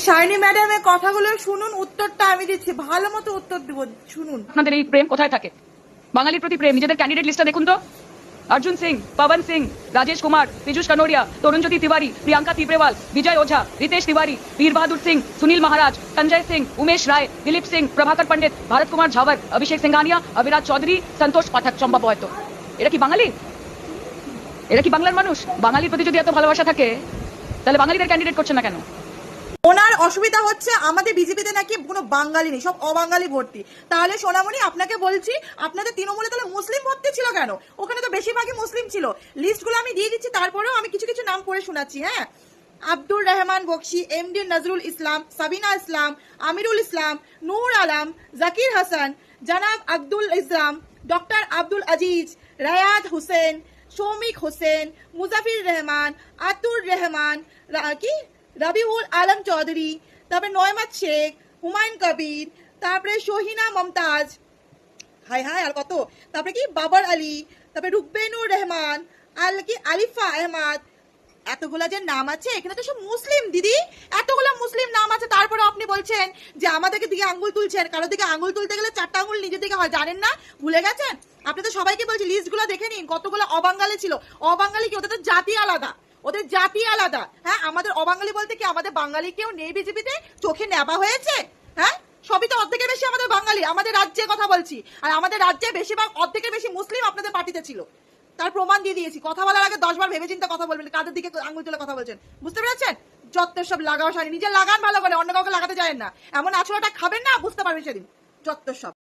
Shiny ম্যাডামের কথাগুলো শুনুন, উত্তরটা আমি দিচ্ছি, ভালো মতো উত্তর দেব, শুনুন। আপনাদের এই প্রেম কোথায় থাকে? বাঙালির প্রতি প্রেম, নিজেদের ক্যান্ডিডেট লিস্টটা দেখুন তো। अर्जुन सिंह, पवन सिंह, राजेश कुमार, पीयूष कनोडिया, तरुणज्योति तिवारी, प्रियंका तिब्रेवाल, विजय ओझा, रितेश तिवारी, वीर बहादुर सिंह, सुनील महाराज, संजय सिंह, उमेश राय, दिलीप सिंह, प्रभाकर पंडित, भारत कुमार झावर, अभिषेक सिंघानिया, अविराज चौधरी, संतोष पाठक, चंपा বয়তো। এরা কি বাঙালি? এরা কি বাংলার মানুষ? বাঙালির প্রতি যদি এত ভালোবাসা থাকে তাহলে বাঙালিদের ক্যান্ডিডেট করছে না কেন? ওনার অসুবিধা হচ্ছে আমাদের বিজেপিতে নাকি কোনো বাঙালি নেই, সব অবাঙালি ভর্তি। তাহলে সোনামণি আপনাকে বলছি, আপনাদের তৃণমূলে তাহলে মুসলিম ভর্তি ছিল কেন? ওখানে তো বেশিরভাগই মুসলিম ছিল। লিস্টগুলো আমি দিয়ে দিচ্ছি, তারপরেও আমি কিছু কিছু নাম পড়ে শোনাচ্ছি। হ্যাঁ, আব্দুর রহমান বকশি, এমডি নজরুল ইসলাম, সাবিনা ইসলাম, আমিরুল ইসলাম, নূর আলম, জাকির হাসান, জানাব আব্দুল ইসলাম, ডক্টর আব্দুল আজিজ, রায়াত হোসেন, শৌমিক হোসেন, মুজাফির রহমান, আতুর রহমান, কি রবিউল আলম চৌধুরী, তারপরে নয়মাত শেখ, হুমায়ুন কবির, তারপরে শহিনা মমতাজ, হাই হাই আর কত, তারপরে কি বাবর আলী, তারপরে রুকবেনুর রহমান, আলিফা আহমদ। এতগুলা যে নাম আছে, এখানে তো সব মুসলিম দিদি, এতগুলা মুসলিম নাম আছে, তারপরে আপনি বলছেন যে আমাদেরকে দিকে আঙ্গুল তুলছেন। কারো দিকে আঙ্গুল তুলতে গেলে 4টা আঙ্গুল নিজের দিকে হয়, জানেন না? ভুলে গেছেন? আপনি তো সবাইকে বলছি লিস্টগুলো দেখে নিন, কতগুলো অবাঙালি ছিল। অবাঙালি কি? ওদের তো জাতি আলাদা, ওদের জাতি আলাদা। হ্যাঁ, আমাদের অবাঙালি বলতে কি আমাদের বাঙালি কেউ নেই বিজেপিতে? চোখে নেবা হয়েছে? হ্যাঁ, সবই তো অর্ধেকের বেশি আমাদের বাঙালি। আমাদের রাজ্যের কথা বলছি, আর আমাদের রাজ্যে বেশিরভাগ অর্ধেকের বেশি মুসলিম আপনাদের পার্টিতে ছিল। তার প্রমাণ দিয়ে দিয়েছি। কথা বলার আগে 10 বার ভেবে চিন্তে কথা বলবেন, কাদের দিকে আঙুল তুলে কথা বলছেন। বুঝতে পেরেছেন? যত সব লাগাও সারি, নিজে লাগান ভালো করে, অন্য কাউকে লাগাতে যায় না। এমন আচরণটা খাবেন না, বুঝতে পারবেন সেদিন। যত সব